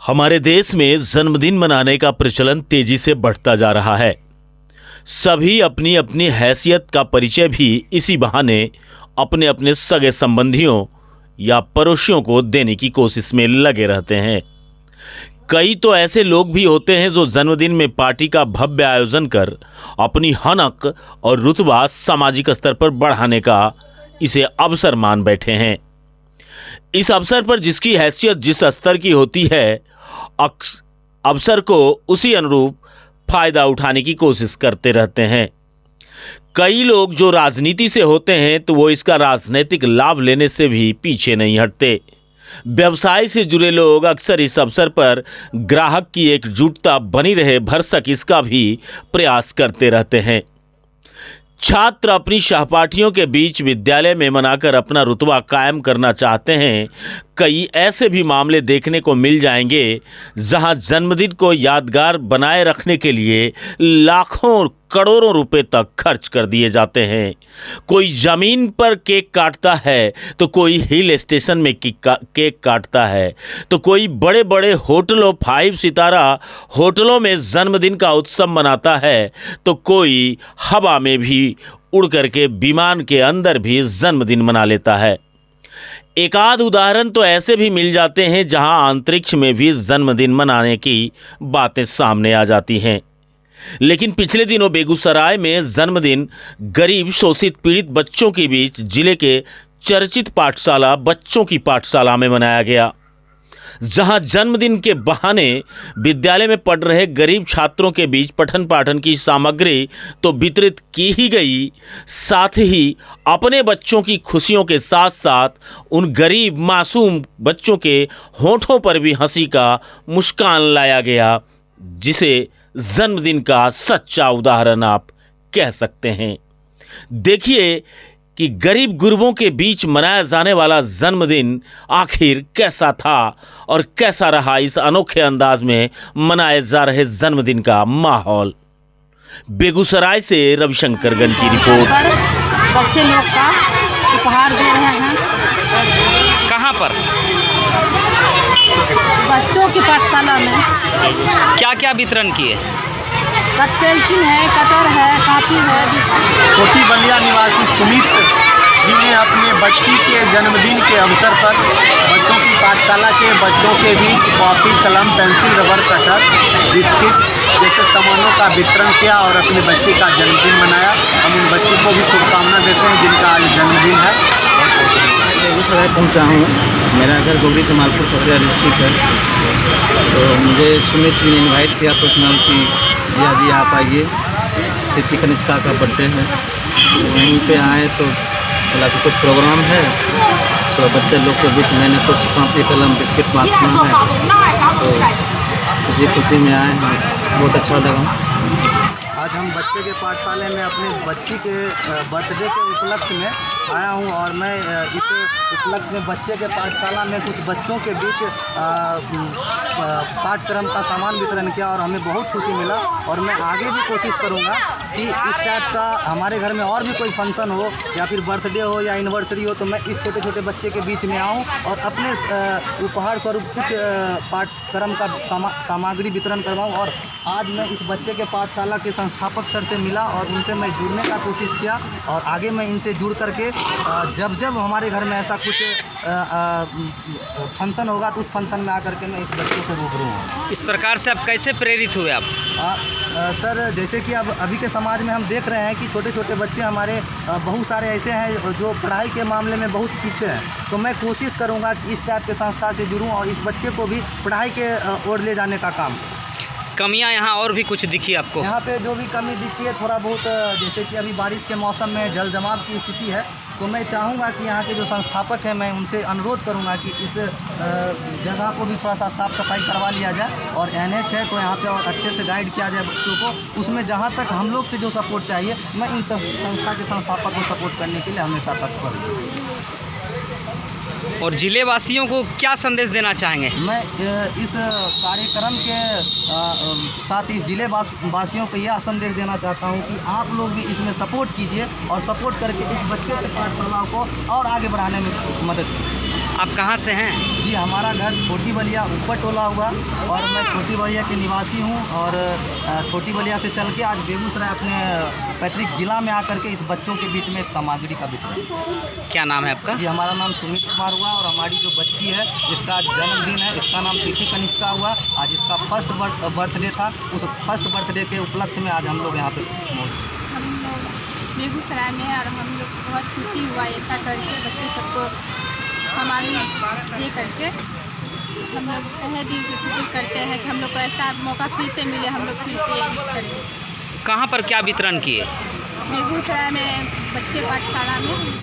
हमारे देश में जन्मदिन मनाने का प्रचलन तेजी से बढ़ता जा रहा है। सभी अपनी अपनी हैसियत का परिचय भी इसी बहाने अपने अपने सगे संबंधियों या पड़ोसियों को देने की कोशिश में लगे रहते हैं। कई तो ऐसे लोग भी होते हैं जो जन्मदिन में पार्टी का भव्य आयोजन कर अपनी हनक और रुतबा सामाजिक स्तर पर बढ़ाने का इसे अवसर मान बैठे हैं। इस अवसर पर जिसकी हैसियत जिस स्तर की होती है, अवसर को उसी अनुरूप फायदा उठाने की कोशिश करते रहते हैं। कई लोग जो राजनीति से होते हैं तो वो इसका राजनीतिक लाभ लेने से भी पीछे नहीं हटते। व्यवसाय से जुड़े लोग अक्सर इस अवसर पर ग्राहक की एकजुटता बनी रहे भरसक इसका भी प्रयास करते रहते हैं। छात्र अपनी सहपाठियों के बीच विद्यालय में मनाकर अपना रुतबा कायम करना चाहते हैं। कई ऐसे भी मामले देखने को मिल जाएंगे जहां जन्मदिन को यादगार बनाए रखने के लिए लाखों करोड़ों रुपए तक खर्च कर दिए जाते हैं। कोई ज़मीन पर केक काटता है तो कोई हिल स्टेशन में केक काटता है, तो कोई बड़े बड़े होटलों 5 सितारा होटलों में जन्मदिन का उत्सव मनाता है, तो कोई हवा में भी उड़ करके विमान के अंदर भी जन्मदिन मना लेता है। एक आध उदाहरण तो ऐसे भी मिल जाते हैं जहां अंतरिक्ष में भी जन्मदिन मनाने की बातें सामने आ जाती हैं। लेकिन पिछले दिनों बेगूसराय में जन्मदिन गरीब शोषित पीड़ित बच्चों के बीच जिले के चर्चित पाठशाला बच्चों की पाठशाला में मनाया गया, जहां जन्मदिन के बहाने विद्यालय में पढ़ रहे गरीब छात्रों के बीच पठन पाठन की सामग्री तो वितरित की ही गई, साथ ही अपने बच्चों की खुशियों के साथ साथ उन गरीब मासूम बच्चों के होठों पर भी हंसी का मुस्कान लाया गया, जिसे जन्मदिन का सच्चा उदाहरण आप कह सकते हैं। देखिए कि गरीब गुरबों के बीच मनाया जाने वाला जन्मदिन आखिर कैसा था और कैसा रहा इस अनोखे अंदाज में मनाए जा रहे जन्मदिन का माहौल। बेगूसराय से रविशंकर गन की रिपोर्ट। बच्चे लोग का उपहार दे रहे हैं। कहाँ पर? बच्चों की पाठशाला में। क्या क्या वितरण किए? पेंसिल है, कटर है, कापी है। छोटी बलिया निवासी सुमित जी ने अपने बच्ची के जन्मदिन के अवसर पर बच्चों की पाठशाला के बच्चों के बीच कॉपी, कलम, पेंसिल, रबर, कटर, बिस्किट जैसे सामानों का वितरण किया और अपनी बच्ची का जन्मदिन मनाया। हम उन बच्चों को भी शुभकामना देते हैं जिनका आज जन्मदिन है। बेगूसराय पहुँचा हूँ। मेरा घर गोगरी जमालपुर खगड़िया डिस्ट्रिक्ट है। तो मुझे सुमित जी ने इन्वाइट किया पर्सनल की जी आप आइए, तिथि कनिष्का का बर्थडे है। वहीं पे आए तो बोला कि कुछ प्रोग्राम है, तो बच्चे लोग के बीच मैंने कुछ कॉपी, कलम, बिस्किट बांटना है, तो इसी खुशी में आए हैं। बहुत अच्छा लगा। आज हम बच्चे के पाठशाले में अपनी बच्ची के बर्थडे के उपलक्ष्य में आया हूं और मैं इस उपलक्ष्य में बच्चे के पाठशाला में कुछ बच्चों के बीच पाठ्यक्रम का सामान वितरण किया और हमें बहुत खुशी मिला। और मैं आगे भी कोशिश करूंगा कि इस टाइप का हमारे घर में और भी कोई फंक्शन हो या फिर बर्थडे हो या एनिवर्सरी हो तो मैं इस छोटे छोटे बच्चे के बीच में आऊँ और अपने उपहार स्वरूप कुछ पाठ्यक्रम का सामग्री वितरण करवाऊँ। और आज मैं इस बच्चे के पाठशाला के संस्थापक सर से मिला और उनसे मैं जुड़ने का कोशिश किया और आगे मैं इनसे जुड़ करके जब जब हमारे घर में ऐसा कुछ फंक्शन होगा तो उस फंक्शन में आकर के मैं इस बच्चों से रूबरू हूँ। इस प्रकार से आप कैसे प्रेरित हुए आप? सर, जैसे कि अब अभी के समाज में हम देख रहे हैं कि छोटे छोटे बच्चे हमारे बहुत सारे ऐसे हैं जो पढ़ाई के मामले में बहुत पीछे हैं, तो मैं कोशिश करूँगा कि इस टाइप के संस्था से जुड़ूँ और इस बच्चे को भी पढ़ाई के ओर ले जाने का काम। कमियां यहाँ और भी कुछ दिखी आपको? यहाँ पे जो भी कमी दिखी है थोड़ा बहुत, जैसे कि अभी बारिश के मौसम में जल जमाव की स्थिति है, तो मैं चाहूँगा कि यहाँ के जो संस्थापक हैं मैं उनसे अनुरोध करूँगा कि इस जगह को भी थोड़ा सा साफ़ सफाई करवा लिया जाए और NH है तो यहाँ पे और अच्छे से गाइड किया जाए बच्चों को। उसमें जहाँ तक हम लोग से जो सपोर्ट चाहिए मैं इन संस्था के संस्थापक को सपोर्ट करने के लिए हमेशा तत्पर हूँ। और जिले वासियों को क्या संदेश देना चाहेंगे? मैं इस कार्यक्रम के साथ इस जिले वासियों को यह संदेश देना चाहता हूं कि आप लोग भी इसमें सपोर्ट कीजिए और सपोर्ट करके इस बच्चे के पाठशाला को और आगे बढ़ाने में मदद कीजिए। आप कहाँ से हैं? जी जी हमारा घर छोटी बलिया ऊपर टोला हुआ और मैं छोटी बलिया के निवासी हूँ और छोटी बलिया से चल के आज बेगूसराय अपने पैतृक जिला में आकर के इस बच्चों के बीच में एक सामग्री का वितरण। क्या नाम है आपका? जी हमारा नाम सुमित कुमार हुआ और हमारी जो बच्ची है जिसका आज जन्मदिन है इसका नाम तिथि कनिष्का हुआ। आज इसका फर्स्ट बर्थडे था। उस फर्स्ट बर्थडे के उपलक्ष्य में आज हम लोग यहाँ पे मौजूद। हम लोग बेगूसराय में है और हम लोग को बहुत खुशी हुआ ऐसा करके बच्चे सबको सामग्री दे करके। हम लोग तहे दिल से शुक्र करते हैं कि हम लोग को ऐसा मौका फिर से मिले, हम लोग फिर से करें। कहाँ पर क्या वितरण किए? बेगूसराय में बच्चे पाठशाला में।